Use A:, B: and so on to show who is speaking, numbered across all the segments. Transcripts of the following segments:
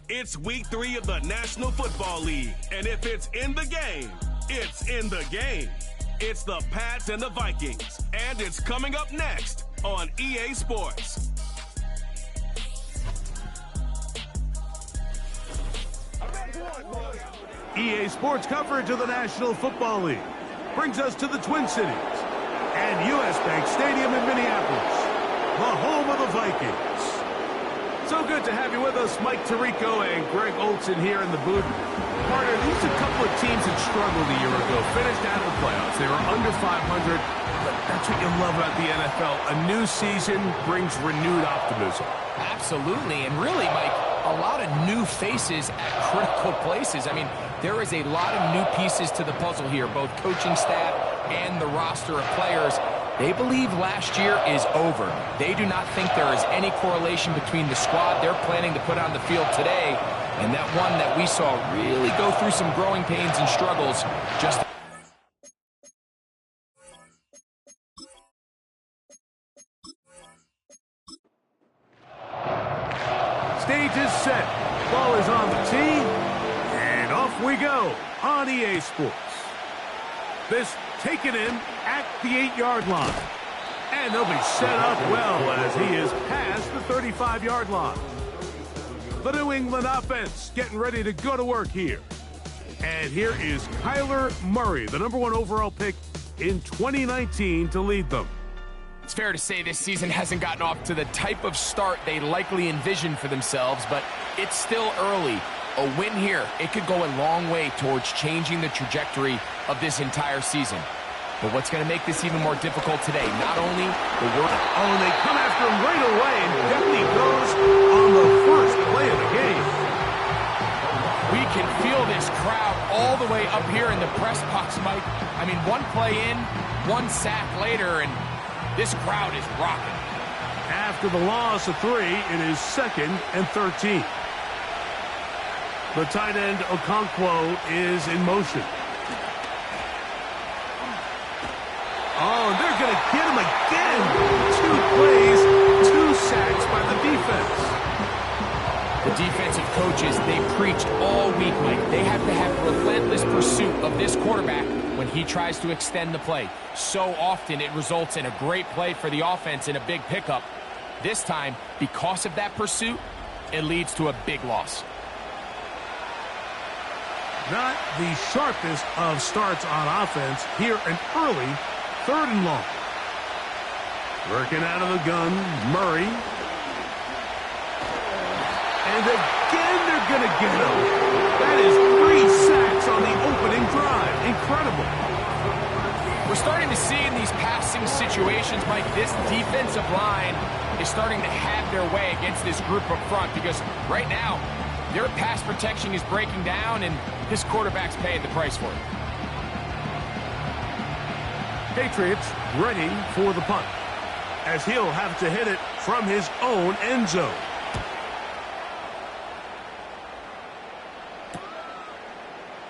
A: It's week 3 of the National Football League, and if it's in the game, it's in the game. It's the Pats and the Vikings, and it's coming up next on EA Sports.
B: EA Sports coverage of the National Football League brings us to the Twin Cities and U.S. Bank Stadium in Minneapolis, the home of the Vikings. So good to have you with us, Mike Tirico and Greg Olson here in the booth. Partner, these are a couple of teams that struggled a year ago, finished out of the playoffs. They were under 500, but that's what you love about the NFL. A new season brings renewed optimism.
C: Absolutely, and really, Mike, a lot of new faces at critical places. I mean, there is a lot of new pieces to the puzzle here, both coaching staff and the roster of players. They believe last year is over. They do not think there is any correlation between the squad they're planning to put on the field today and that one that we saw really go through some growing pains and struggles just
B: Stage is set. Ball is on the tee. And off we go on EA Sports. This taken in at the 8-yard line. And they'll be set up well as he is past the 35-yard line. The New England offense getting ready to go to work here. And here is Kyler Murray, the #1 overall pick in 2019 to lead them.
C: It's fair to say this season hasn't gotten off to the type of start they likely envisioned for themselves, but it's still early. A win here, it could go a long way towards changing the trajectory of this entire season. But what's going to make this even more difficult today? Not only the work.
B: Oh, and they come after him right away, and definitely goes on the first play of the game.
C: We can feel this crowd all the way up here in the press box, Mike. I mean, one play in, one sack later, and this crowd is rocking.
B: After the loss of 3, it is 2nd and 13. The tight end, Okonkwo, is in motion. Oh, and they're going to get him again. 2 plays, 2 sacks by the defense.
C: The defensive coaches, they preach all week, Mike. They have to have relentless pursuit of this quarterback when he tries to extend the play. So often it results in a great play for the offense and a big pickup. This time, because of that pursuit, it leads to a big loss.
B: Not the sharpest of starts on offense. Here, an early 3rd and long. Working out of the gun, Murray. And again, they're going to get him. That is 3 sacks on the opening drive. Incredible.
C: We're starting to see in these passing situations, Mike, this defensive line is starting to have their way against this group up front because right now, their pass protection is breaking down, and this quarterback's paying the price for it.
B: Patriots ready for the punt, as he'll have to hit it from his own end zone.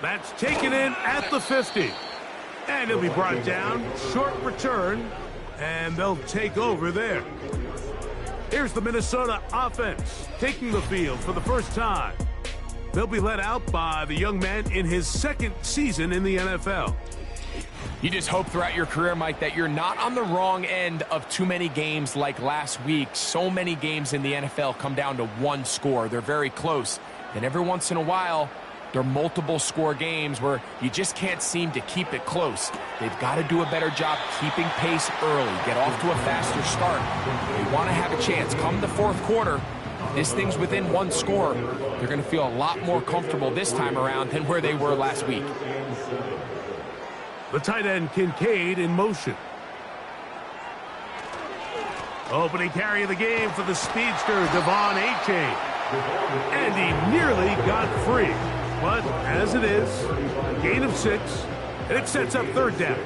B: That's taken in at the 50. And he'll be brought down. Short return, and they'll take over there. Here's the Minnesota offense taking the field for the first time. They'll be led out by the young man in his 2nd season in the NFL.
C: You just hope throughout your career, Mike, that you're not on the wrong end of too many games like last week. So many games in the NFL come down to 1 score. They're very close. And every once in a while, there are multiple score games where you just can't seem to keep it close. They've got to do a better job keeping pace early, get off to a faster start. They want to have a chance. Come the 4th quarter, this thing's within 1 score. They're going to feel a lot more comfortable this time around than where they were last week.
B: The tight end, Kincaid, in motion. Opening carry of the game for the speedster, Devon A-Chain. And he nearly got free. But as it is, gain of 6, and it sets up 3rd down.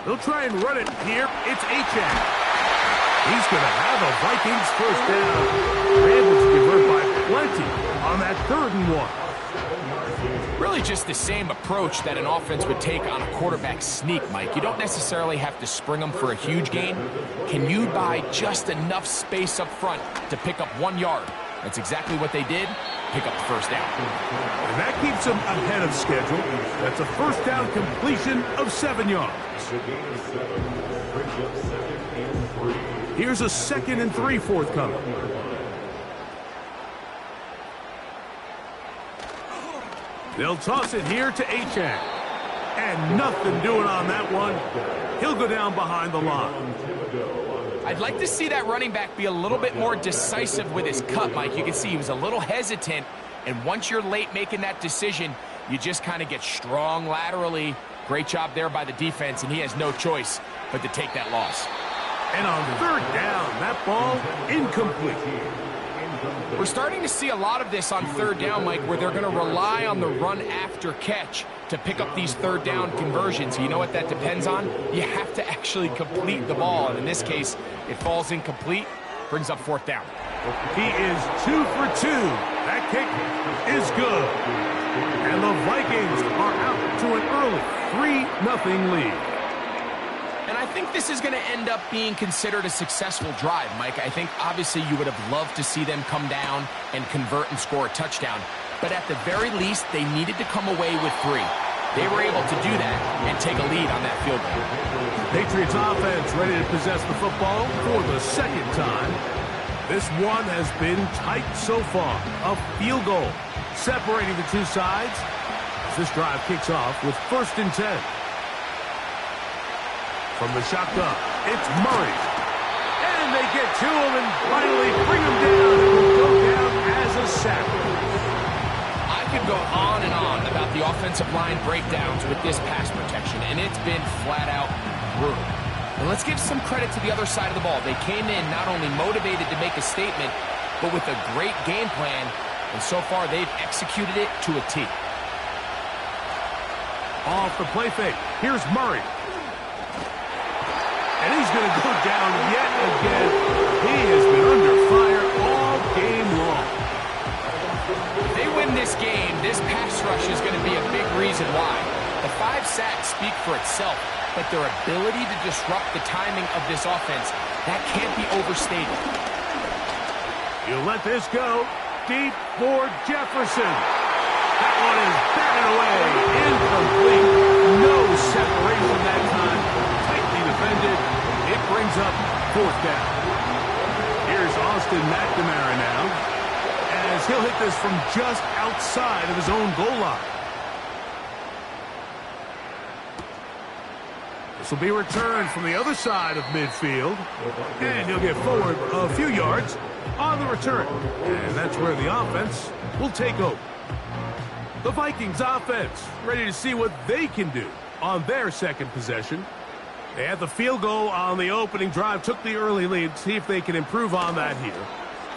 B: They'll try and run it here. It's A-Chain. He's going to have a Vikings 1st down. They're able to convert by plenty on that 3rd and 1.
C: Really just the same approach that an offense would take on a quarterback sneak, Mike. You don't necessarily have to spring them for a huge gain. Can you buy just enough space up front to pick up 1 yard? That's exactly what they did. Pick up the first down.
B: And that keeps them ahead of schedule. That's a first down completion of 7 yards. Here's a 2nd and 3 forthcoming. They'll toss it here to Achane. And nothing doing on that one. He'll go down behind the line.
C: I'd like to see that running back be a little bit more decisive with his cut, Mike. You can see he was a little hesitant, and once you're late making that decision, you just kind of get strong laterally. Great job there by the defense, and he has no choice but to take that loss.
B: And on 3rd down, that ball incomplete.
C: We're starting to see a lot of this on 3rd down, Mike, where they're going to rely on the run after catch to pick up these 3rd down conversions. You know what that depends on? You have to actually complete the ball, and in this case, it falls incomplete, brings up 4th down.
B: He is 2 for 2. That kick is good. And the Vikings are out to an early 3-0 lead.
C: And I think this is going to end up being considered a successful drive, Mike. I think obviously you would have loved to see them come down and convert and score a touchdown. But at the very least, they needed to come away with 3. They were able to do that and take a lead on that field goal.
B: Patriots offense ready to possess the football for the 2nd time. This one has been tight so far. A field goal separating the two sides as this drive kicks off with 1st and 10. From the shotgun, it's Murray. And they get to him and finally bring him down. It will go down as a sack.
C: I could go on and on about the offensive line breakdowns with this pass protection, and it's been flat out brutal. And let's give some credit to the other side of the ball. They came in not only motivated to make a statement, but with a great game plan, and so far they've executed it to a T.
B: Off the play fake, here's Murray. And he's going to go down yet again. He has been under fire all game long.
C: If they win this game, this pass rush is going to be a big reason why. The 5 sacks speak for itself, but their ability to disrupt the timing of this offense, that can't be overstated.
B: You let this go. Deep for Jefferson. That one is batted away. Incomplete. No separation that time. Tightly defended. It brings up 4th down. Here's Austin McNamara now, as he'll hit this from just outside of his own goal line. This will be returned from the other side of midfield, and he'll get forward a few yards on the return. And that's where the offense will take over. The Vikings offense ready to see what they can do on their 2nd possession. They had the field goal on the opening drive, took the early lead. See if they can improve on that here.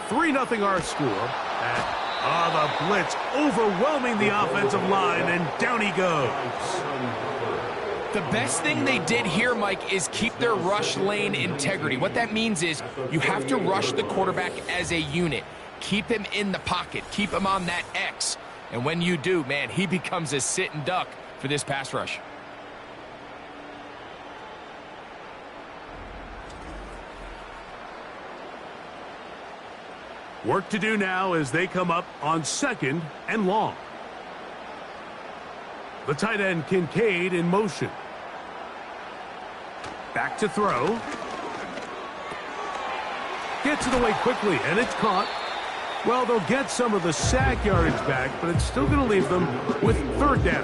B: 3-0 our score. And the blitz overwhelming the offensive line, and down he goes.
C: The best thing they did here, Mike, is keep their rush lane integrity. What that means is you have to rush the quarterback as a unit. Keep him in the pocket. Keep him on that X. And when you do, man, he becomes a sit and duck for this pass rush.
B: Work to do now as they come up on 2nd and long. The tight end Kincaid in motion. Back to throw. Gets it away quickly, and it's caught. Well, they'll get some of the sack yardage back, but it's still going to leave them with 3rd down.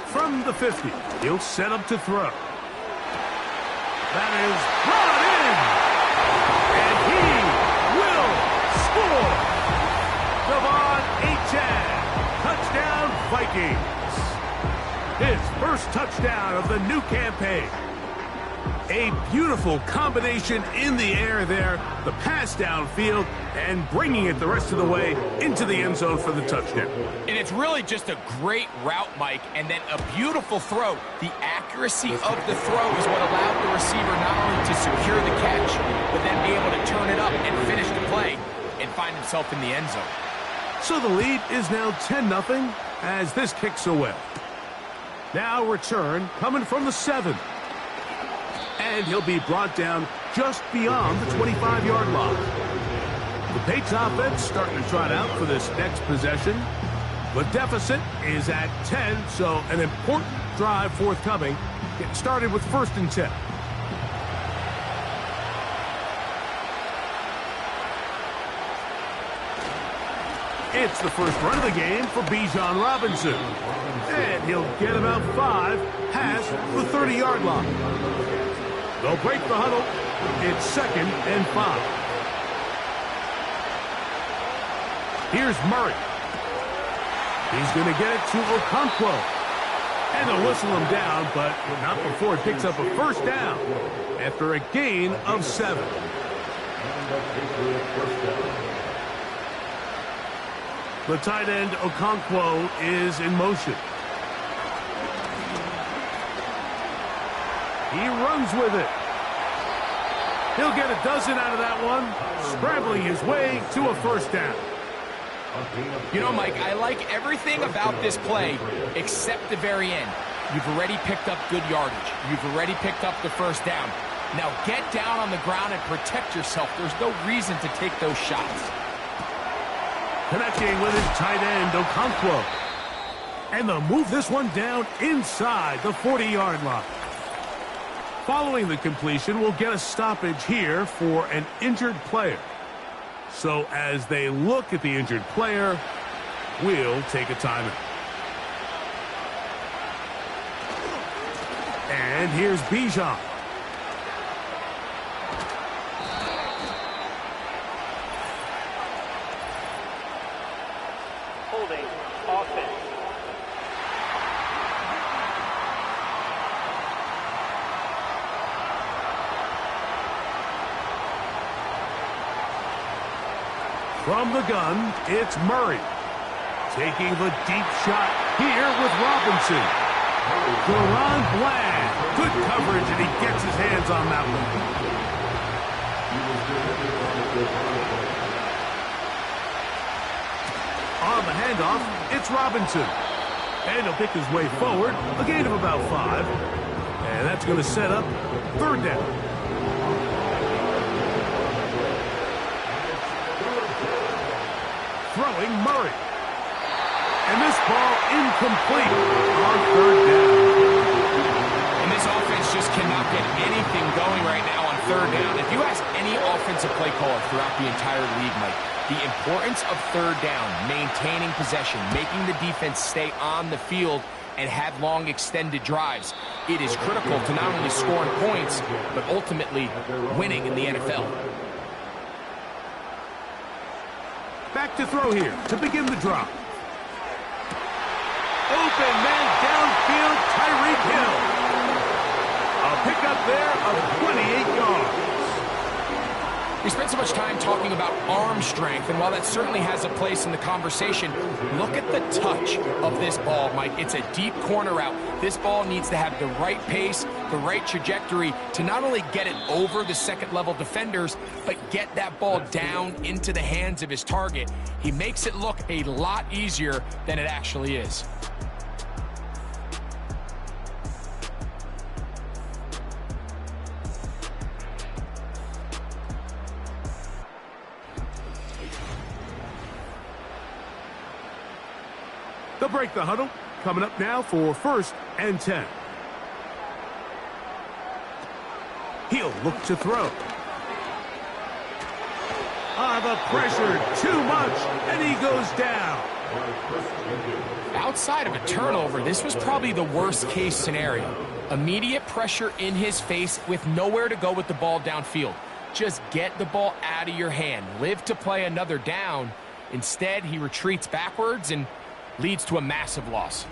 B: From the 50, he'll set up to throw. That is brought in, and he will score. Devon Achane, touchdown Vikings. His first touchdown of the new campaign. A beautiful combination in the air there, the pass downfield, and bringing it the rest of the way into the end zone for the touchdown.
C: And it's really just a great route, Mike, and then a beautiful throw. The accuracy of the throw is what allowed the receiver not only to secure the catch, but then be able to turn it up and finish the play and find himself in the end zone.
B: So the lead is now 10-0 as this kicks away. Now return coming from the 7. And he'll be brought down just beyond the 25-yard line. The Patriots offense starting to trot out for this next possession. The deficit is at 10, so an important drive forthcoming. Getting started with 1st and 10. It's the first run of the game for Bijan Robinson. And he'll get about 5 past the 30-yard line. They'll break the huddle. It's 2nd and 5. Here's Murray. He's going to get it to Okonkwo. And they'll whistle him down, but not before he picks up a 1st down after a gain of 7. The tight end, Okonkwo, is in motion. He runs with it. He'll get a dozen out of that one, scrambling his way to a 1st down.
C: You know, Mike, I like everything about this play except the very end. You've already picked up good yardage. You've already picked up the 1st down. Now get down on the ground and protect yourself. There's no reason to take those shots.
B: Connecting with his tight end, Okonkwo. And they'll move this one down inside the 40-yard line. Following the completion, we'll get a stoppage here for an injured player. So as they look at the injured player, we'll take a timeout. And here's Bijan.
D: Holding offense.
B: From the gun, it's Murray. Taking the deep shot here with Robinson. Deron Bland. Good coverage, and he gets his hands on that one. On the handoff, it's Robinson. And he'll pick his way forward, a gain of about 5. And that's going to set up 3rd down. Throwing Murray. And this ball incomplete on 3rd down.
C: And this offense just cannot get anything going right now on 3rd down. If you ask any offensive play caller throughout the entire league, Mike, the importance of 3rd down, maintaining possession, making the defense stay on the field and have long extended drives, it is critical to not only scoring points, but ultimately winning in the NFL.
B: Back to throw here to begin the drop. Open man downfield, Tyreek Hill. A pickup there of 28 yards.
C: We spent so much time talking about arm strength, and while that certainly has a place in the conversation, look at the touch of this ball, Mike. It's a deep corner route. This ball needs to have the right pace, the right trajectory to not only get it over the second-level defenders, but get that ball down into the hands of his target. He makes it look a lot easier than it actually is.
B: They'll break the huddle. Coming up now for 1st and 10. He'll look to throw. The pressure, too much, and he goes down.
C: Outside of a turnover, this was probably the worst-case scenario. Immediate pressure in his face with nowhere to go with the ball downfield. Just get the ball out of your hand. Live to play another down. Instead, he retreats backwards and leads to a massive loss.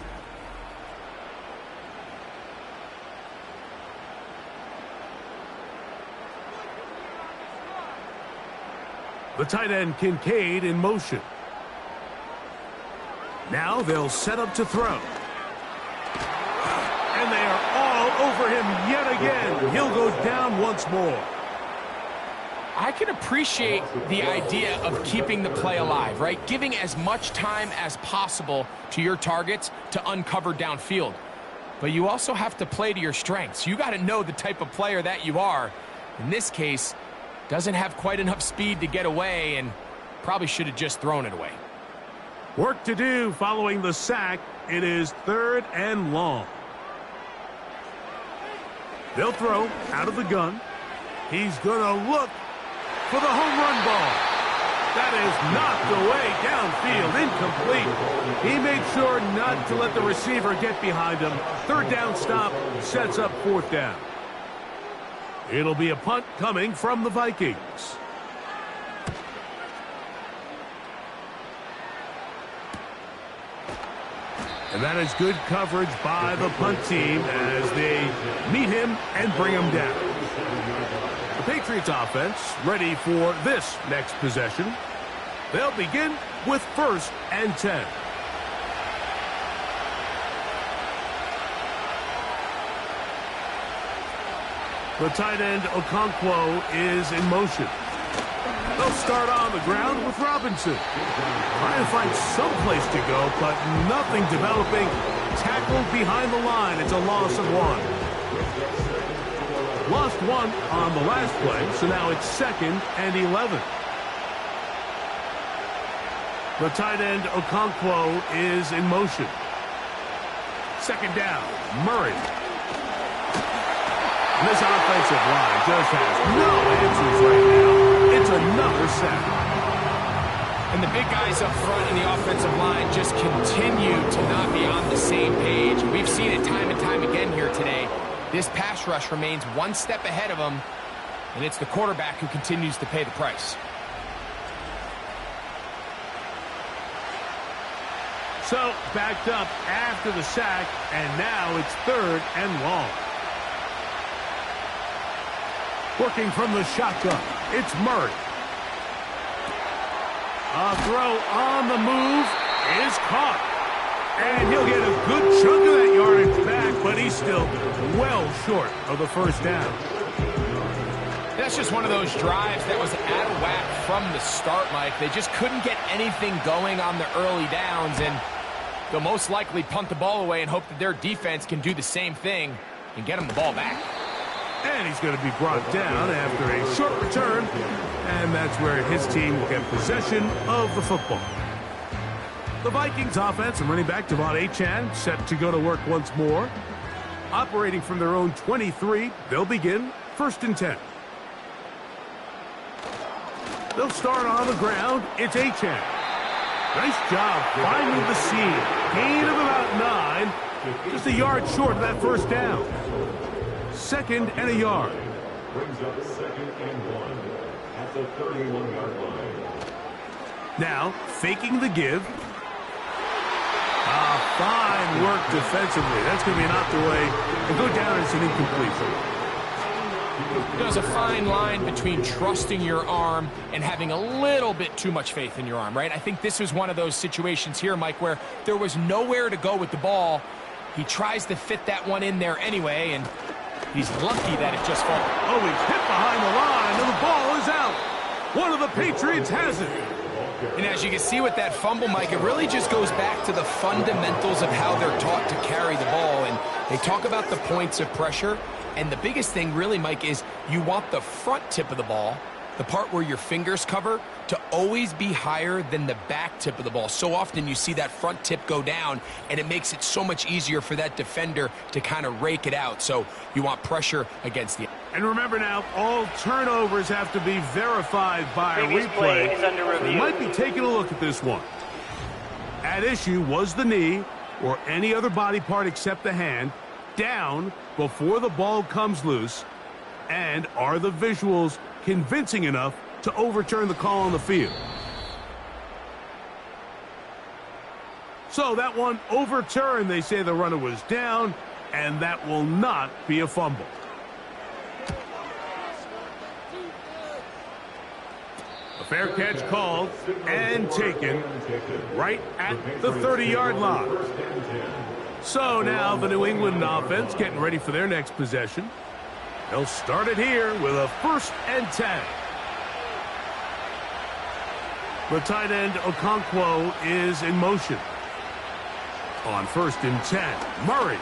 B: The tight end Kincaid in motion. Now they'll set up to throw. And they are all over him yet again. He'll go down once more.
C: I can appreciate the idea of keeping the play alive, right? Giving as much time as possible to your targets to uncover downfield. But you also have to play to your strengths. You got to know the type of player that you are. In this case, doesn't have quite enough speed to get away and probably should have just thrown it away.
B: Work to do following the sack. It is 3rd and long. They'll throw out of the gun. He's going to look for the home run ball. That is knocked away downfield, incomplete. He made sure not to let the receiver get behind him. 3rd down stop sets up 4th down. It'll be a punt coming from the Vikings. And that is good coverage by the punt team as they meet him and bring him down. The Patriots offense ready for this next possession. They'll begin with 1st and 10. The tight end Okonkwo is in motion. They'll start on the ground with Robinson. Trying to find some place to go, but nothing developing. Tackled behind the line. It's a loss of 1. Lost 1 on the last play, so now it's 2nd and 11. The tight end Okonkwo is in motion. 2nd down, Murray. And this offensive line just has no answers right now. It's another sack.
C: And the big guys up front in the offensive line just continue to not be on the same page. We've seen it time and time again here today. This pass rush remains one step ahead of them, and it's the quarterback who continues to pay the price.
B: So, backed up after the sack, and now it's 3rd and long. Working from the shotgun, it's Murray. A throw on the move is caught. And he'll get a good chunk of that yardage back, but he's still well short of the 1st down.
C: That's just one of those drives that was out of whack from the start, Mike. They just couldn't get anything going on the early downs, and they'll most likely punt the ball away and hope that their defense can do the same thing and get them the ball back.
B: And he's going to be brought down after a short return, and that's where his team will get possession of the football. The Vikings offense and running back Devon Achane set to go to work once more. Operating from their own 23, they'll begin 1st and 10. They'll start on the ground. It's Achane. Nice job finding the seam. Gain of about 9. Just a yard short of that 1st down. 2nd and a yard.
E: Brings up 2nd and 1 at the 31-yard line.
B: Now, faking the give. Fine work defensively. That's going to be knocked away and go down as an incompletion.
C: There's a fine line between trusting your arm and having a little bit too much faith in your arm, right? I think this was one of those situations here, Mike, where there was nowhere to go with the ball. He tries to fit that one in there anyway, and he's lucky that it just falls.
B: Oh, he's hit behind the line, and the ball is out. One of the Patriots has it.
C: And as you can see with that fumble, Mike, it really just goes back to the fundamentals of how they're taught to carry the ball. And they talk about the points of pressure. And the biggest thing really, Mike, is you want the front tip of the ball, the part where your fingers cover, to always be higher than the back tip of the ball. So often you see that front tip go down, and it makes it so much easier for that defender to kind of rake it out. So you want pressure against the...
B: And remember now, all turnovers have to be verified by a
D: Previous play is under
B: replay.
D: review.
B: We might be taking a look at this one. At issue was the knee or any other body part except the hand down before the ball comes loose, and are the visuals convincing enough to overturn the call on the field? So that one overturned. They say the runner was down, and that will not be a fumble. A fair catch called and taken right at the 30-yard line. So now the New England offense getting ready for their next possession. They'll start it here with a 1st and 10. The tight end Okonkwo is in motion. On 1st and 10, Murray.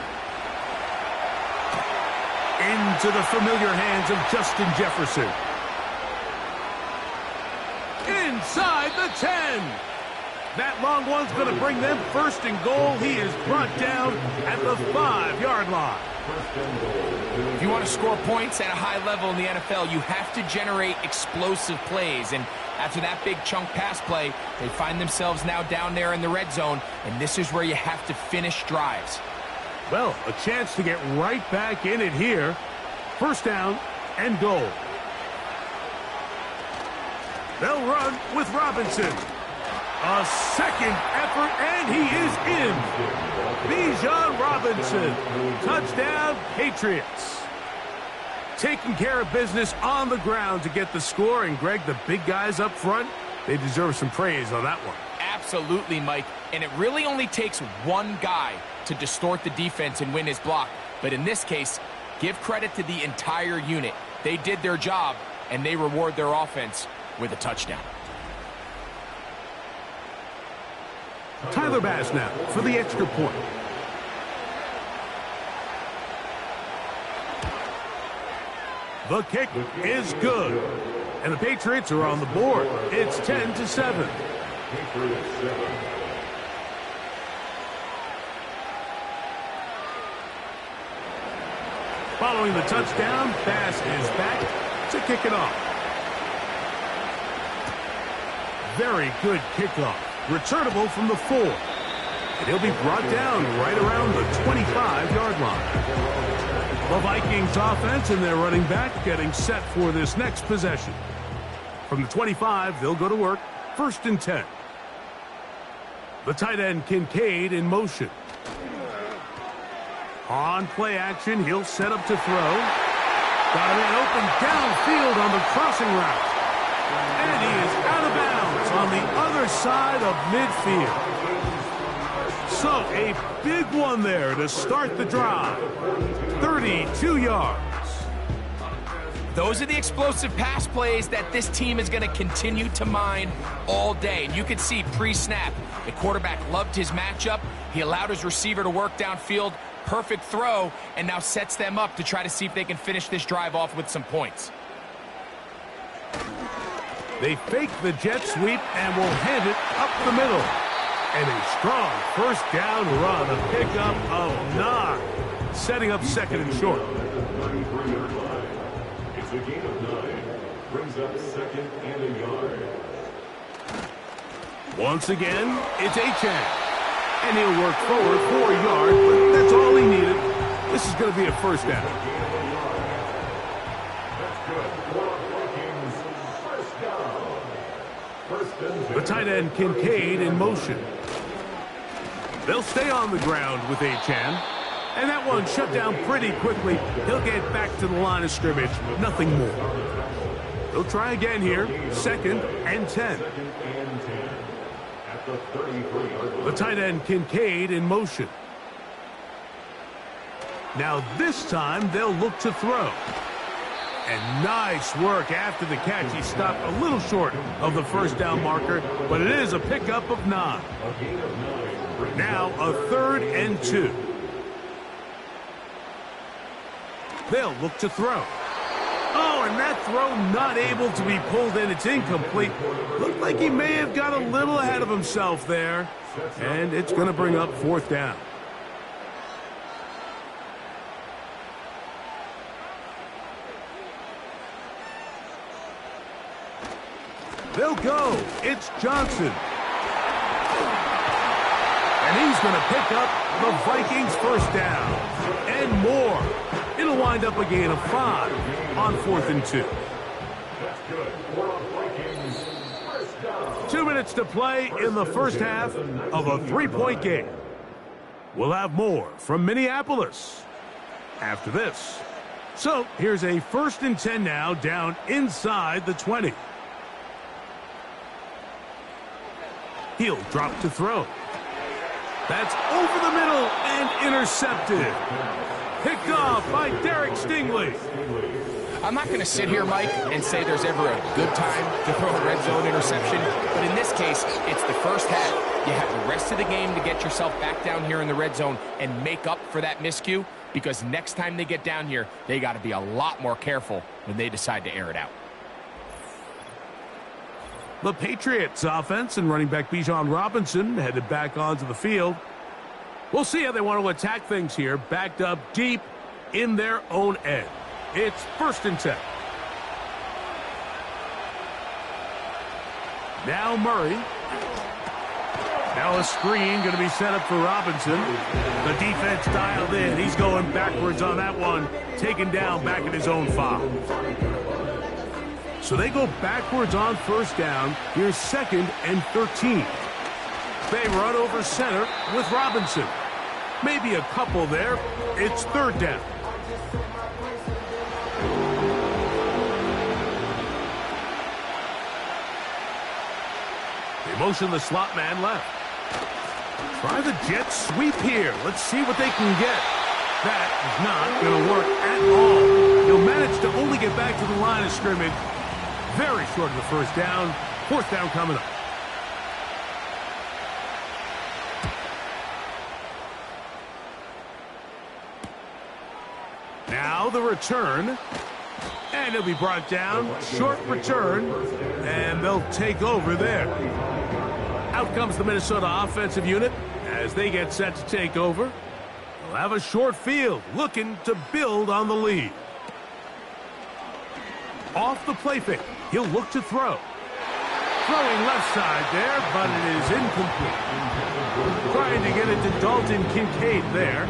B: Into the familiar hands of Justin Jefferson. Inside the 10. That long one's going to bring them 1st and goal. He is brought down at the 5-yard line.
C: If you want to score points at a high level in the NFL, you have to generate explosive plays. And after that big chunk pass play, they find themselves now down there in the red zone, and this is where you have to finish drives.
B: Well, a chance to get right back in it here. 1st down and goal. They'll run with Robinson. A second effort, and he is in. Bijan Robinson. Touchdown, Patriots. Taking care of business on the ground to get the score. And, Greg, the big guys up front, they deserve some praise on that one.
C: Absolutely, Mike. And it really only takes one guy to distort the defense and win his block. But in this case, give credit to the entire unit. They did their job, and they reward their offense with a touchdown.
B: Tyler Bass now for the extra point. The kick is good. And the Patriots are on the board. It's 10-7. Following the touchdown, Bass is back to kick it off. Very good kickoff. Returnable from the 4. And he'll be brought down right around the 25-yard line. The Vikings offense and their running back getting set for this next possession. From the 25, they'll go to work. 1st and 10. The tight end Kincaid in motion. On play action, he'll set up to throw. Got an open downfield on the crossing route. And he is out of bounds on the other side of midfield. So a big one there to start the drive. 32 yards.
C: Those are the explosive pass plays that this team is going to continue to mine all day. And you can see pre-snap, the quarterback loved his matchup. He allowed his receiver to work downfield. Perfect throw, and now sets them up to try to see if they can finish this drive off with some points.
B: They fake the jet sweep and will hand it up the middle. And a strong 1st down run, a pickup of 9. Setting up 2nd and short.
E: It's a gain of 9. Brings up 2nd and a yard.
B: Once again, it's Achane. And he'll work forward 4 yards, but that's all he needed. This is going to be a 1st down.
E: That's good. Vikings, 1st down. 1st and 10.
B: The tight end Kincaid in motion. They'll stay on the ground with Achane. And that one shut down pretty quickly. He'll get back to the line of scrimmage. Nothing more. They'll try again here. 2nd and 10.
E: 2nd and 10. At the 33-yard line.
B: The tight end Kincaid in motion. Now this time they'll look to throw. And nice work after the catch. He stopped a little short of the 1st down marker, but it is a pickup of 9.
E: A gain of 9.
B: Now a 3rd and 2. They'll look to throw. Oh, and that throw not able to be pulled in. It's incomplete. Looked like he may have got a little ahead of himself there. And it's going to bring up 4th down. They'll go. It's Johnson. And he's going to pick up the Vikings 1st down. And more. It'll wind up a gain of 5 on 4th and 2.
E: That's good. 1st down.
B: 2 minutes to play in the 1st half of a 3-point game. We'll have more from Minneapolis after this. So here's a 1st and 10 now down inside the 20. He'll drop to throw. That's over the middle and intercepted. Picked off by Derek Stingley.
C: I'm not going to sit here, Mike, and say there's ever a good time to throw a red zone interception, but in this case, it's the first half. You have the rest of the game to get yourself back down here in the red zone and make up for that miscue, because next time they get down here, they got to be a lot more careful when they decide to air it out.
B: The Patriots offense and running back Bijan Robinson headed back onto the field. We'll see how they want to attack things here, backed up deep in their own end. It's 1st and 10. Now Murray. Now a screen going to be set up for Robinson. The defense dialed in. He's going backwards on that one, taken down back at his own 5. So they go backwards on 1st down. Here's 2nd and 13. They run over center with Robinson. Maybe a couple there. It's 3rd down. They motion the slot man left. Try the jet sweep here. Let's see what they can get. That is not going to work at all. He'll manage to only get back to the line of scrimmage. Very short of the 1st down. 4th down coming up. Now the return. And he'll be brought down. Short return. And they'll take over there. Out comes the Minnesota offensive unit as they get set to take over. They'll have a short field, looking to build on the lead. Off the play fake, he'll look to throw. Throwing left side there, but it is incomplete. Trying to get it to Dalton Kincaid there,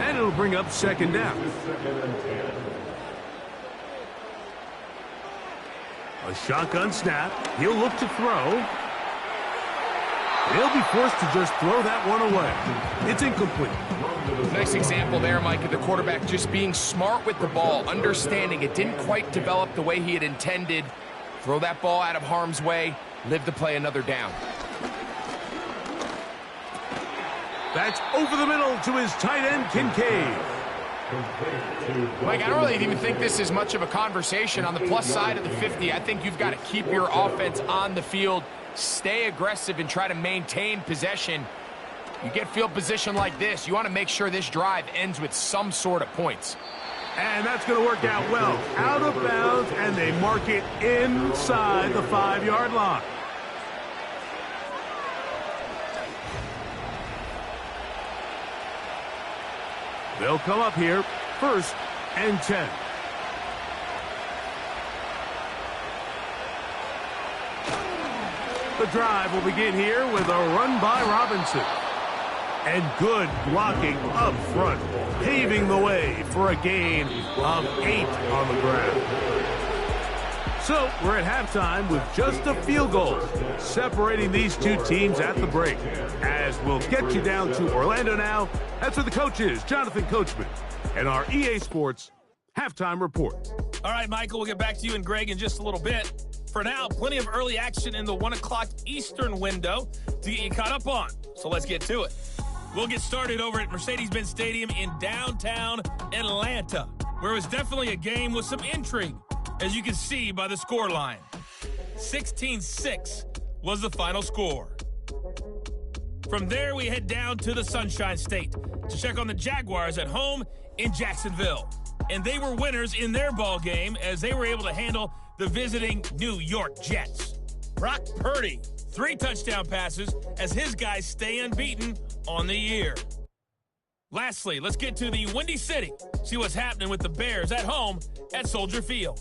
B: and it'll bring up 2nd down. A shotgun snap, he'll look to throw. They'll be forced to just throw that one away. It's incomplete.
C: Nice example there, Mike, of the quarterback just being smart with the ball, understanding it didn't quite develop the way he had intended. Throw that ball out of harm's way, live to play another down.
B: That's over the middle to his tight end, Kincaid.
C: Mike, I don't really even think this is much of a conversation. On the plus side of the 50, I think you've got to keep your offense on the field, stay aggressive, and try to maintain possession. You get field position like this, you want to make sure this drive ends with some sort of points.
B: And that's going to work out well. Out of bounds, and they mark it inside the 5-yard line. They'll come up here, 1st and 10. The drive will begin here with a run by Robinson. And good blocking up front, paving the way for a gain of 8 on the ground. So we're at halftime with just a field goal separating these two teams at the break. As we'll get you down to Orlando now, that's where the coach is, Jonathan Coachman, and our EA Sports halftime report.
F: All right, Michael, we'll get back to you and Greg in just a little bit. For now, plenty of early action in the 1 o'clock Eastern window to get you caught up on. So let's get to it. We'll get started over at Mercedes-Benz Stadium in downtown Atlanta, where it was definitely a game with some intrigue, as you can see by the score line. 16-6 was the final score. From there, we head down to the Sunshine State to check on the Jaguars at home in Jacksonville. And they were winners in their ball game as they were able to handle the visiting New York Jets. Brock Purdy, 3 touchdown passes as his guys stay unbeaten on the year. Lastly, let's get to the Windy City, see what's happening with the Bears at home at Soldier Field.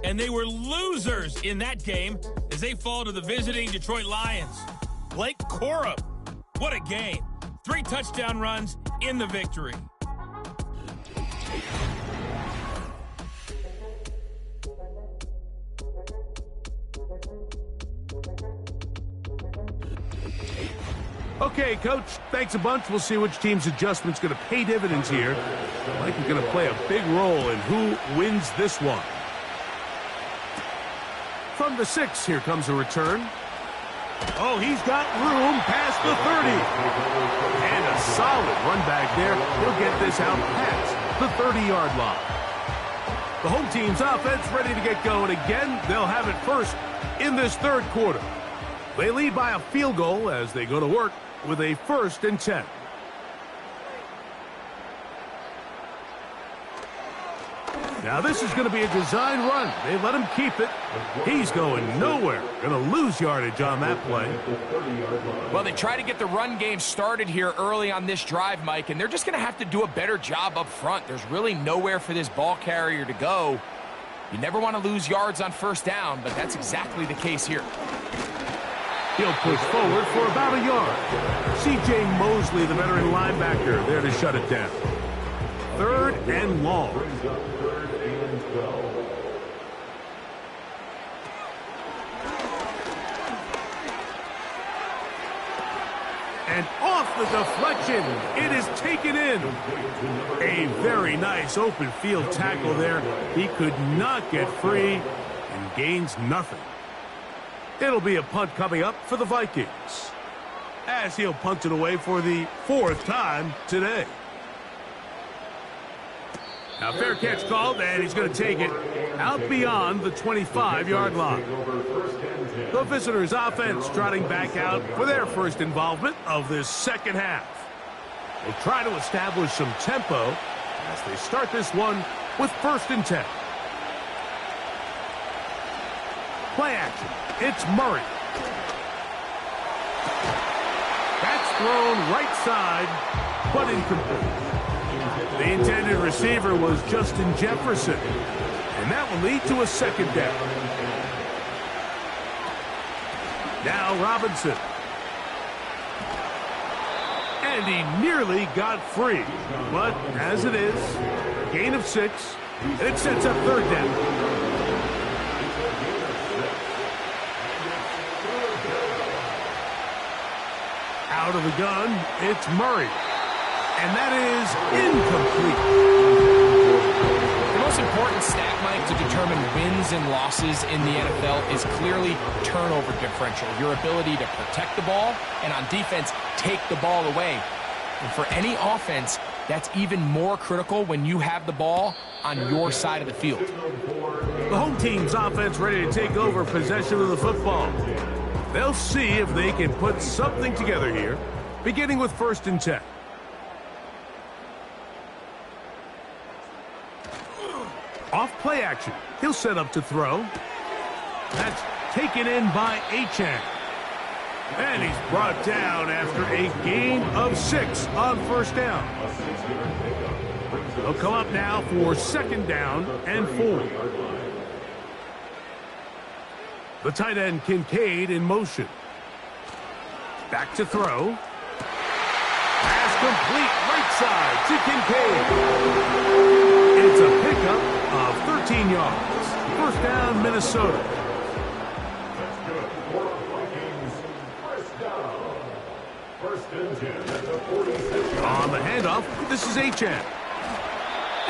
F: And they were losers in that game as they fall to the visiting Detroit Lions. Blake Corum, what a game. 3 touchdown runs in the victory.
B: Okay, Coach, thanks a bunch. We'll see which team's adjustment's going to pay dividends here. I think it's going to play a big role in who wins this one. From the 6, here comes a return. Oh, he's got room past the 30. And a solid run back there. He'll get this out past the 30-yard line. The home team's offense ready to get going again. They'll have it first in this third quarter. They lead by a field goal as they go to work with a 1st and 10. Now this is going to be a design run. They let him keep it. He's going nowhere. Going to lose yardage on that play.
C: Well, they try to get the run game started here early on this drive, Mike, and they're just going to have to do a better job up front. There's really nowhere for this ball carrier to go. You never want to lose yards on 1st down, but that's exactly the case here.
B: He'll push forward for about a yard. C.J. Mosley, the veteran linebacker, there to shut it down. 3rd and long. And off the deflection, it is taken in. A very nice open field tackle there. He could not get free and gains nothing. It'll be a punt coming up for the Vikings, as he'll punt it away for the 4th time today. Now, fair catch called, and he's going to take it out beyond the 25-yard line. The visitors' offense trotting back out for their first involvement of this second half. They'll try to establish some tempo as they start this one with 1st and 10. Play action. It's Murray. That's thrown right side, but incomplete. The intended receiver was Justin Jefferson, and that will lead to a 2nd down. Now Robinson. And he nearly got free, but as it is, gain of 6, and it sets up 3rd down. Out of the gun, it's Murray. And that is incomplete.
C: The most important stat, Mike, to determine wins and losses in the NFL is clearly turnover differential, your ability to protect the ball and on defense take the ball away. And for any offense, that's even more critical when you have the ball on your side of the field.
B: The home team's offense ready to take over possession of the football. They'll see if they can put something together here, beginning with 1st and 10. Off play action. He'll set up to throw. That's taken in by Achane. And he's brought down after a gain of 6 on 1st down. They'll come up now for 2nd down and 4. The tight end Kincaid in motion. Back to throw. Pass complete right side to Kincaid. It's a pickup of 13 yards. 1st down, Minnesota.
E: That's good for Vikings. 1st down. 1st and 10 at the 46.
B: On the handoff, this is Achane.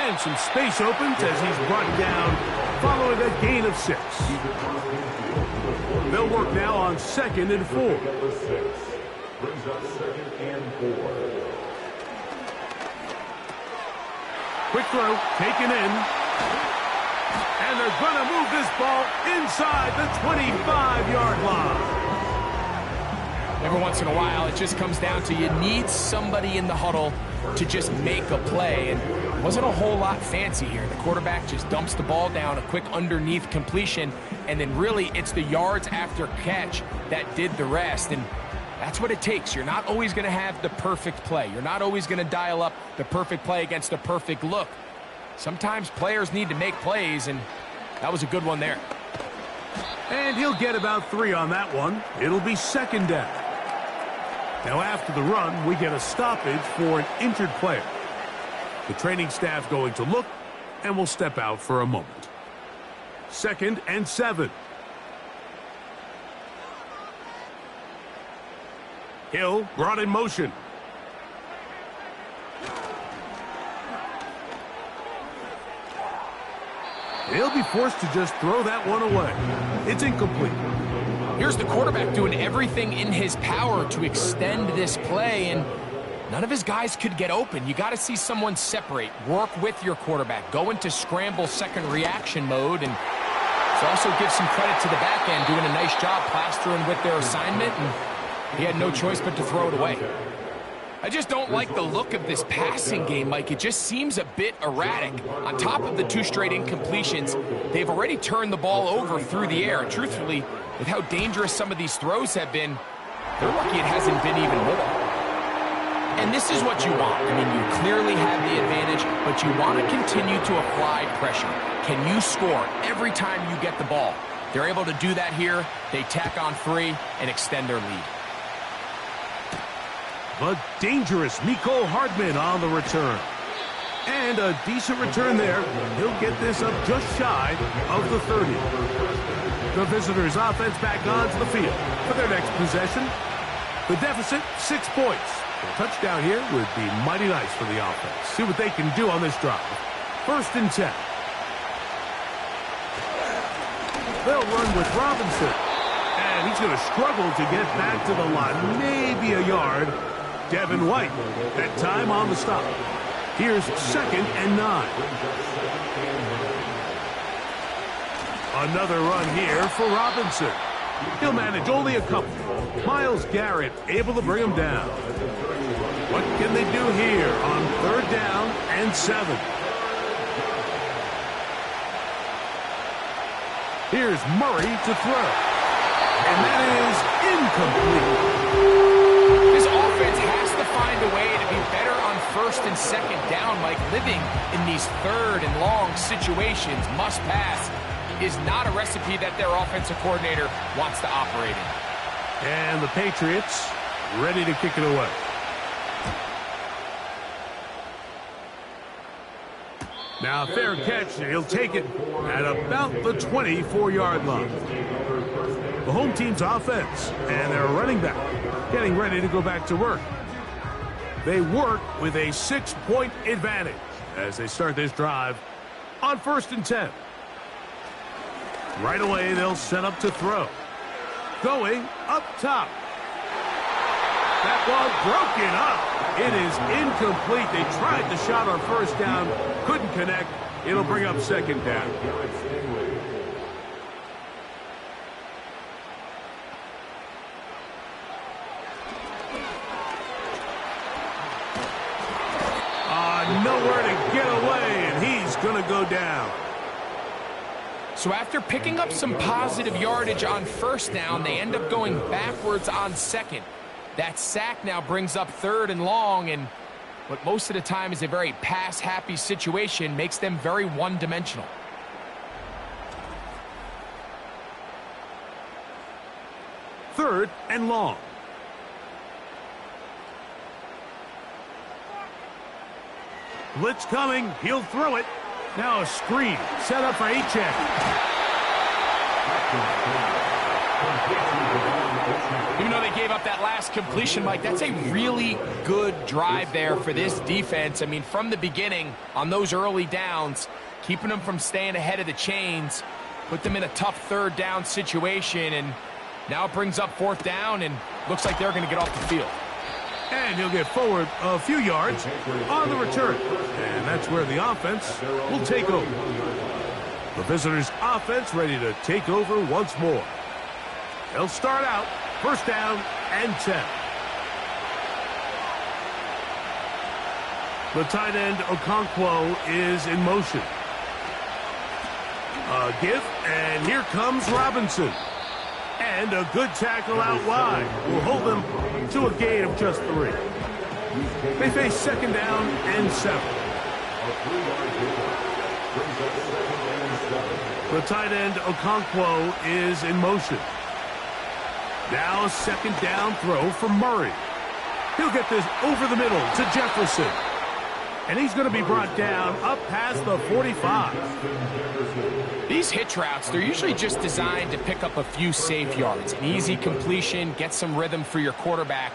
B: And some space opens as he's brought down following a gain of 6. They'll work now on 2nd and 4.
E: Brings up 2nd and 4.
B: Quick throw, taken in. And they're going to move this ball inside the 25-yard line.
C: Every once in a while, it just comes down to you need somebody in the huddle to just make a play. And it wasn't a whole lot fancy here. The quarterback just dumps the ball down, a quick underneath completion, and then really it's the yards after catch that did the rest. And that's what it takes. You're not always going to have the perfect play. You're not always going to dial up the perfect play against the perfect look. Sometimes players need to make plays, and that was a good one there.
B: And he'll get about 3 on that one. It'll be 2nd down. Now after the run, we get a stoppage for an injured player. The training staff going to look, and will step out for a moment. 2nd and 7. Hill brought in motion. He'll be forced to just throw that one away. It's incomplete.
C: Here's the quarterback doing everything in his power to extend this play, and none of his guys could get open. You got to see someone separate, work with your quarterback, go into scramble second reaction mode, and also give some credit to the back end, doing a nice job plastering with their assignment, and he had no choice but to throw it away. I just don't like the look of this passing game, Mike. It just seems a bit erratic. On top of the 2 straight incompletions, they've already turned the ball over through the air. And truthfully, with how dangerous some of these throws have been, they're lucky it hasn't been even more. And this is what you want. I mean, you clearly have the advantage, but you want to continue to apply pressure. Can you score every time you get the ball? They're able to do that here. They tack on 3 and extend their lead.
B: But dangerous Mecole Hardman on the return. And a decent return there. He'll get this up just shy of the 30. The visitors' offense back onto the field for their next possession. The deficit, 6 points. A touchdown here would be mighty nice for the offense. See what they can do on this drive. 1st and 10. They'll run with Robinson. And he's going to struggle to get back to the line. Maybe a yard. Devin White, that time on the stop. Here's 2nd and 9. Another run here for Robinson. He'll manage only a couple. Myles Garrett able to bring him down. What can they do here on 3rd down and 7? Here's Murray to throw. And that is incomplete.
C: This offense has to find a way to be better on 1st and 2nd down, Mike. Living in these 3rd and long situations, must pass, is not a recipe that their offensive coordinator wants to operate in.
B: And the Patriots ready to kick it away. Now a fair catch, and he'll take it at about the 24-yard line. The home team's offense and their running back getting ready to go back to work. They work with a 6-point advantage as they start this drive on 1st and 10. Right away, they'll set up to throw. Going up top. That ball broken up. It is incomplete. They tried the shot on 1st down, couldn't connect. It'll bring up 2nd down. Nowhere to get away, and he's going to go down.
C: So after picking up some positive yardage on 1st down, they end up going backwards on 2nd. That sack now brings up 3rd and long, and what most of the time is a very pass-happy situation makes them very one-dimensional.
B: Third and long. Blitz coming. He'll throw it. Now a screen set up for Achane.
C: Even though they gave up that last completion, Mike, that's a really good drive there for this defense. I mean, from the beginning, on those early downs, keeping them from staying ahead of the chains, put them in a tough 3rd down situation, and now it brings up 4th down, and looks like they're going to get off the field.
B: And he'll get forward a few yards on the return. And that's where the offense will take over. The visitors' offense ready to take over once more. They'll start out 1st down and 10. The tight end Okonkwo is in motion. A give, and here comes Robinson. And a good tackle out wide will hold them to a gain of just 3. They face 2nd down and 7. The tight end Okonkwo is in motion. Now a 2nd down throw for Murray. He'll get this over the middle to Jefferson. And he's going to be brought down up past the 45.
C: These hitch routes, they're usually just designed to pick up a few safe yards. An easy completion, get some rhythm for your quarterback.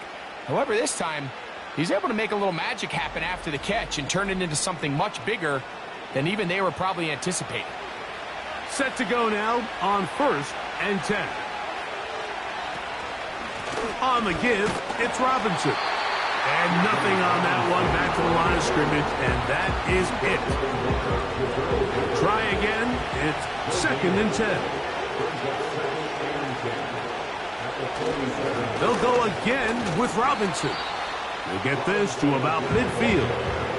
C: However, this time, he's able to make a little magic happen after the catch and turn it into something much bigger than even they were probably anticipating.
B: Set to go now on 1st and 10. On the give, it's Robinson. And nothing on that one. Back to the line of scrimmage, and that is it. Try again. It's 2nd and 10. They'll go again with Robinson. They'll get this to about midfield.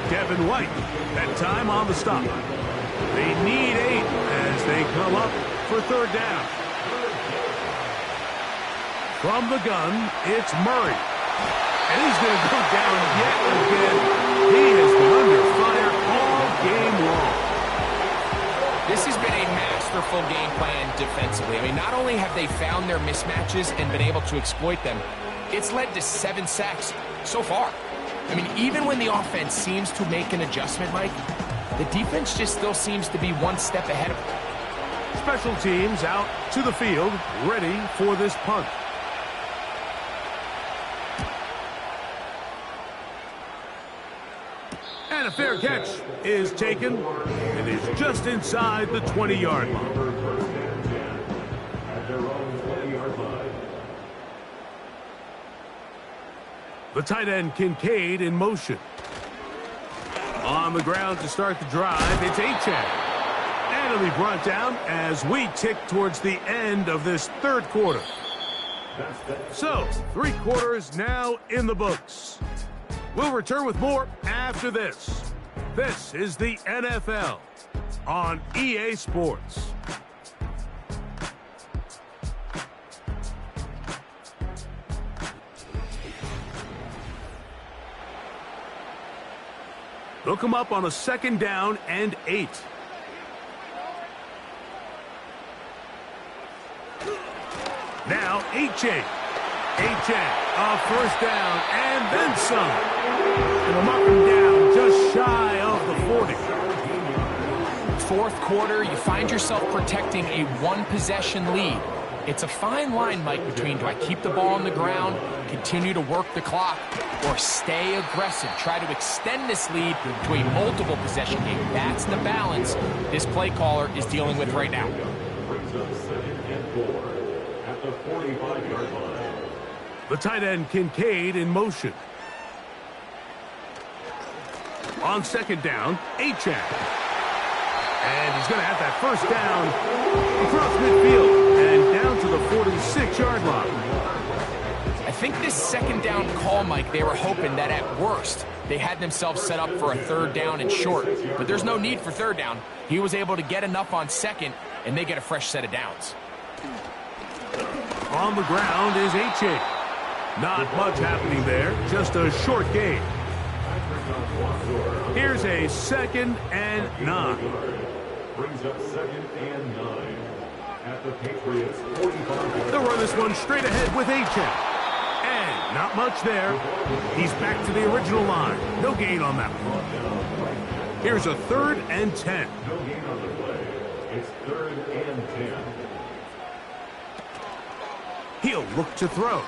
B: Kevin White, that time on the stop. They need 8 as they come up for 3rd down. From the gun, it's Murray. And he's going to go down yet again. He has been under fire all game long.
C: This has been a masterful game plan defensively. I mean, not only have they found their mismatches and been able to exploit them, it's led to 7 sacks so far. I mean, even when the offense seems to make an adjustment, Mike, the defense just still seems to be one step ahead of them.
B: Special teams out to the field, ready for this punt. And a fair catch is taken. It is just inside the 20-yard line. The tight end Kincaid in motion. On the ground to start the drive, it's Achane. And it'll be brought down as we tick towards the end of this 3rd quarter. So, 3 quarters now in the books. We'll return with more after this. This is the NFL on EA Sports. They'll come up on a 2nd down and 8. Now, Achane. Achane, a 1st down, and then some. And they'll mark him down just shy of the 40.
C: 4th quarter, you find yourself protecting a 1-possession lead. It's a fine line, Mike, between do I keep the ball on the ground, continue to work the clock, or stay aggressive, try to extend this lead to a multiple possession game. That's the balance this play caller is dealing with right now.
B: The tight end Kincaid in motion. On 2nd down, Achane. And he's going to have that 1st down across midfield and down to the 46-yard line.
C: I think this 2nd down call, Mike, they were hoping that at worst they had themselves set up for a 3rd down and short. But there's no need for 3rd down. He was able to get enough on 2nd, and they get a fresh set of downs.
B: On the ground is Achane. Not much happening there, just a short gain. Here's a 2nd and 9.
E: Brings up 2nd and 9 at the Patriots 45.
B: They'll run this one straight ahead with Achane. And not much there. He's back to the original line. No gain on that one. Here's a 3rd and 10.
E: No gain on the play. It's 3rd and 10.
B: He'll look to throw.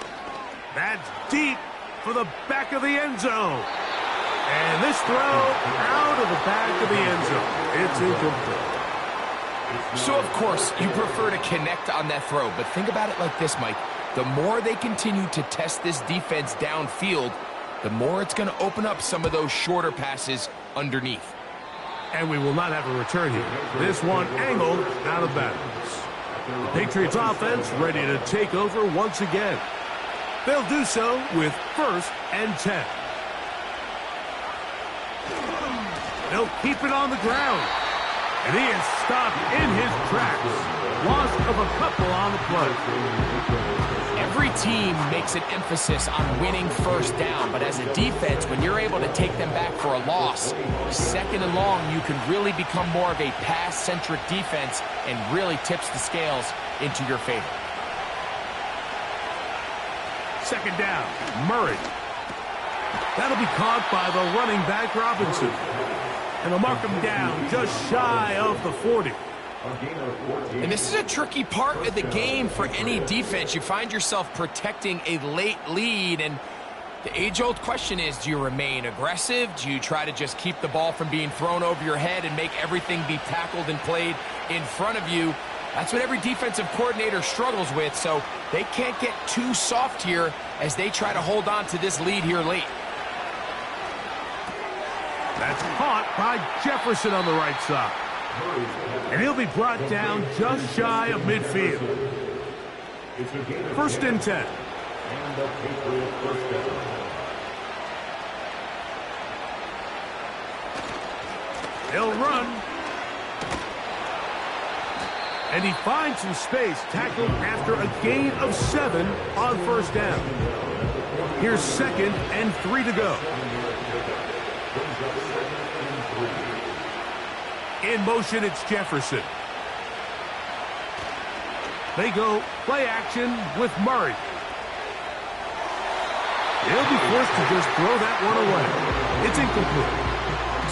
B: That's deep for the back of the end zone. And this throw out of the back of the end zone. It's incomplete.
C: So, of course, you prefer to connect on that throw, but think about it like this, Mike. The more they continue to test this defense downfield, the more it's going to open up some of those shorter passes underneath.
B: And we will not have a return here. This one angled out of bounds. The Patriots offense ready to take over once again. They'll do so with 1st and 10. They'll keep it on the ground. And he is stopped in his tracks. Loss of a couple on the play.
C: Every team makes an emphasis on winning 1st down, but as a defense, when you're able to take them back for a loss, 2nd and long, you can really become more of a pass-centric defense and really tips the scales into your favor.
B: 2nd down, Murray. That'll be caught by the running back, Robinson. And they'll mark him down just shy of the 40.
C: And this is a tricky part of the game for any defense. You find yourself protecting a late lead, and the age-old question is, do you remain aggressive? Do you try to just keep the ball from being thrown over your head and make everything be tackled and played in front of you? That's what every defensive coordinator struggles with, so they can't get too soft here as they try to hold on to this lead here late.
B: That's caught by Jefferson on the right side. And he'll be brought down just shy of midfield. 1st and 10.
E: And the Patriots first down.
B: He'll run. And he finds some space, tackled after a gain of 7 on 1st down. Here's 2nd and 3 to go. In motion, it's Jefferson. They go play action with Murray. He'll be forced to just throw that one away. It's incomplete.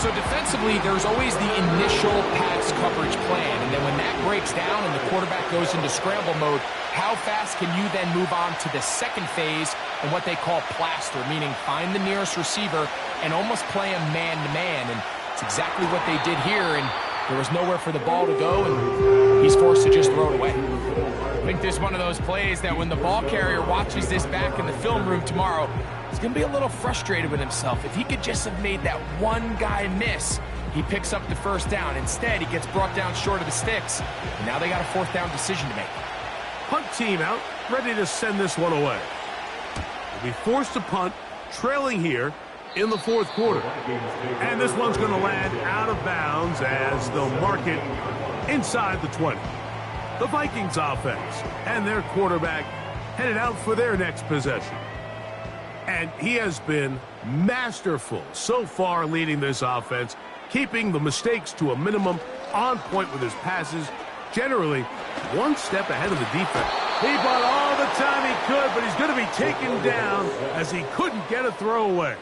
C: So defensively, there's always the initial pass coverage plan, and then when that breaks down and the quarterback goes into scramble mode, how fast can you then move on to the second phase and what they call plaster, meaning find the nearest receiver and almost play him man-to-man, and it's exactly what they did here, and there was nowhere for the ball to go, and he's forced to just throw it away. I think this is one of those plays that when the ball carrier watches this back in the film room tomorrow, he's going to be a little frustrated with himself. If he could just have made that one guy miss, he picks up the 1st down. Instead, he gets brought down short of the sticks, and now they got a 4th down decision to make.
B: Punt team out, ready to send this one away. They'll be forced to punt, trailing here in the 4th quarter. And this one's going to land out of bounds as they'll mark it inside the 20. The Vikings offense and their quarterback headed out for their next possession. And he has been masterful so far leading this offense, keeping the mistakes to a minimum, on point with his passes, generally one step ahead of the defense. He bought all the time he could, but he's going to be taken down as he couldn't get a throw away.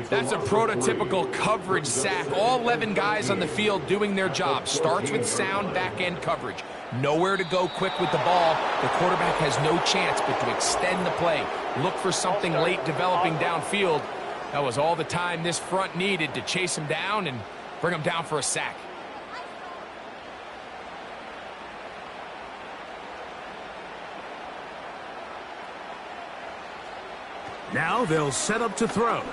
C: That's a prototypical coverage sack. All 11 guys on the field doing their job. Starts with sound back-end coverage. Nowhere to go quick with the ball. The quarterback has no chance but to extend the play. Look for something late developing downfield. That was all the time this front needed to chase him down and bring him down for a sack.
B: Now they'll set up to throw.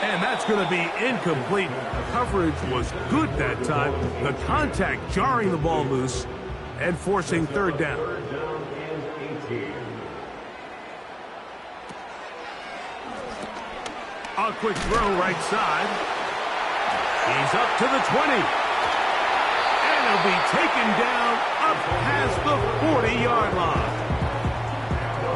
B: And that's going to be incomplete. Coverage was good that time. The contact jarring the ball loose and forcing 3rd down. A quick throw right side. He's up to the 20. And he'll be taken down up past the 40-yard line.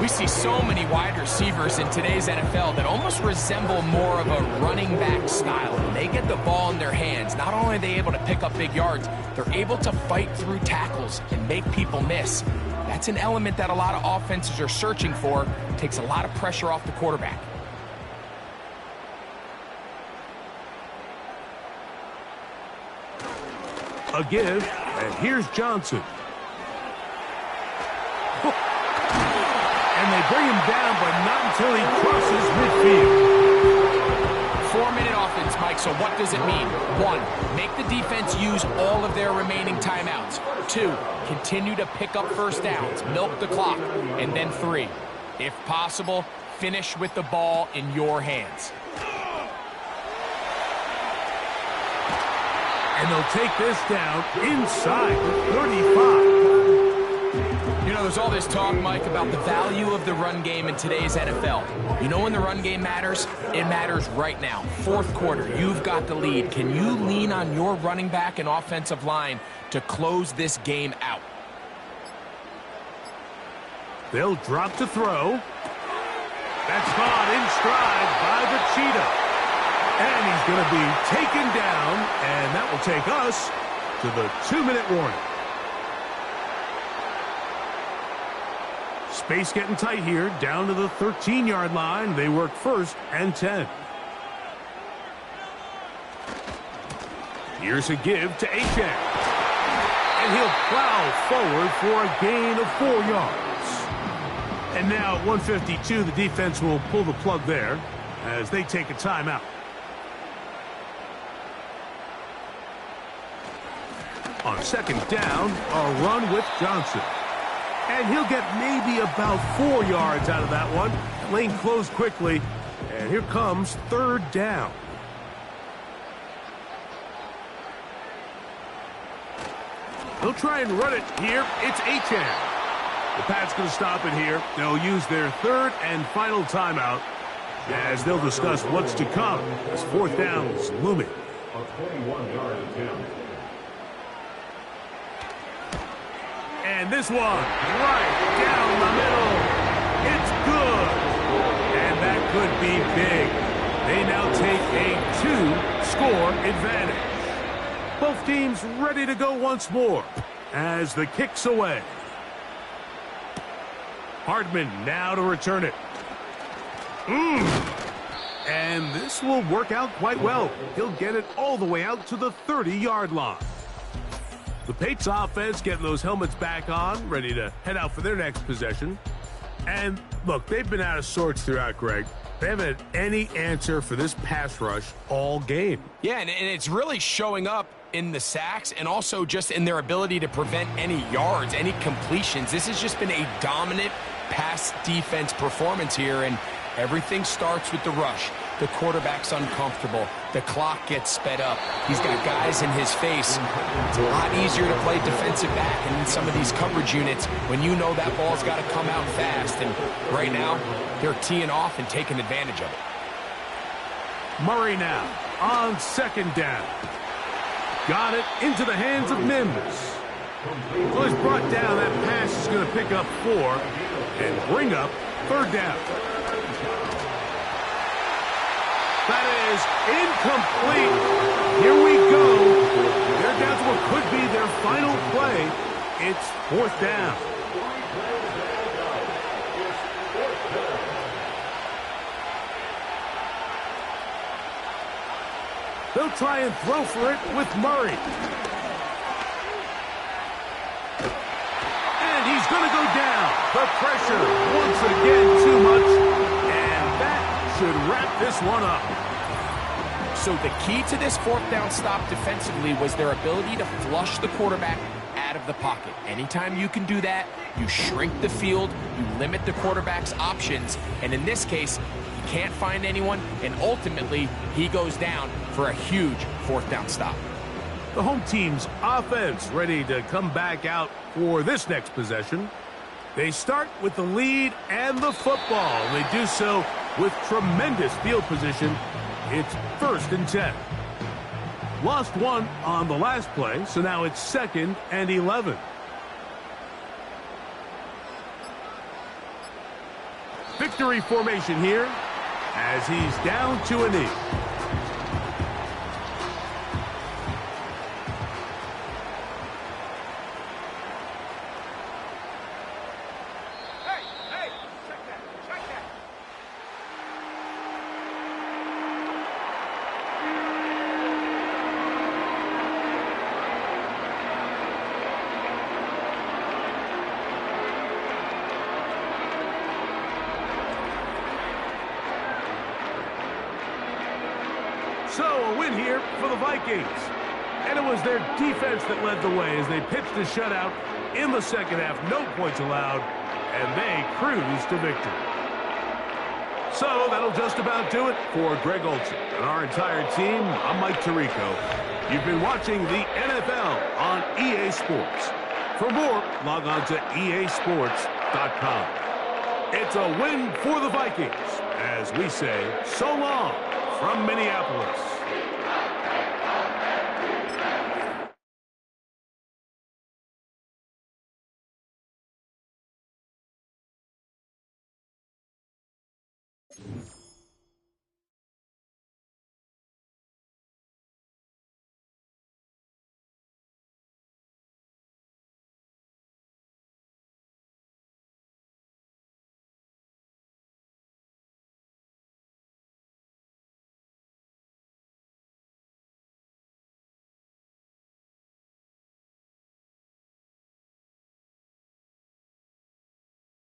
C: We see so many wide receivers in today's NFL that almost resemble more of a running back style. When they get the ball in their hands, not only are they able to pick up big yards, they're able to fight through tackles and make people miss. That's an element that a lot of offenses are searching for. It takes a lot of pressure off the quarterback.
B: A give, and here's Johnson. And they bring him down, but not until he crosses midfield.
C: 4-minute offense, Mike, so what does it mean? 1, make the defense use all of their remaining timeouts. 2, continue to pick up 1st downs, milk the clock. And then 3, if possible, finish with the ball in your hands.
B: And they'll take this down inside the 35.
C: You know, there's all this talk, Mike, about the value of the run game in today's NFL. You know when the run game matters? It matters right now. 4th quarter, you've got the lead. Can you lean on your running back and offensive line to close this game out?
B: They'll drop to throw. That's caught in stride by the Cheetah. And he's going to be taken down, and that will take us to the 2-minute warning. Space getting tight here, down to the 13-yard line. They work 1st and 10. Here's a give to Achane. And he'll plow forward for a gain of 4 yards. And now at 152, the defense will pull the plug there as they take a timeout. On second down, a run with Johnson. And he'll get maybe about 4 yards out of that one. Lane closed quickly, and here comes third down. They'll try and run it here. It's Achane. The Pats going to stop it here. They'll use their third and final timeout as they'll discuss what's to come as fourth down is looming.
E: A 21-yard attempt.
B: And this one, right down the middle. It's good. And that could be big. They now take a 2-score advantage. Both teams ready to go once more as the kick's away. Hardman now to return it. And this will work out quite well. He'll get it all the way out to the 30-yard line. The Patriots offense getting those helmets back on, ready to head out for their next possession. And look, they've been out of sorts throughout, Greg. They haven't had any answer for this pass rush all game.
C: Yeah, and it's really showing up in the sacks and also just in their ability to prevent any yards, any completions. This has just been a dominant pass defense performance here, and everything starts with the rush. The quarterback's uncomfortable. The clock gets sped up. He's got guys in his face. It's a lot easier to play defensive back and in some of these coverage units when you know that ball's got to come out fast. And right now, they're teeing off and taking advantage of it.
B: Murray now on second down. Got it into the hands of Mims. So he's brought down. That pass is going to pick up 4 and bring up third down. That is incomplete. Here we go. They're down to what could be their final play. It's fourth down. They'll try and throw for it with Murray. And he's going to go down. The pressure once again too much. And that should wrap this one up.
C: So the key to this fourth down stop defensively was their ability to flush the quarterback out of the pocket. Anytime you can do that, you shrink the field, you limit the quarterback's options, and in this case, he can't find anyone, and ultimately, he goes down for a huge fourth down stop.
B: The home team's offense ready to come back out for this next possession. They start with the lead and the football. They do so with tremendous field position. It's first and 10. Lost one on the last play, so now it's second and 11. Victory formation here as he's down to a knee. So a win here for the Vikings. And it was their defense that led the way as they pitched a shutout in the second half. No points allowed, and they cruised to victory. So that'll just about do it for Greg Olson and our entire team. I'm Mike Tirico. You've been watching the NFL on EA Sports. For more, log on to easports.com. It's a win for the Vikings as we say so long from Minneapolis.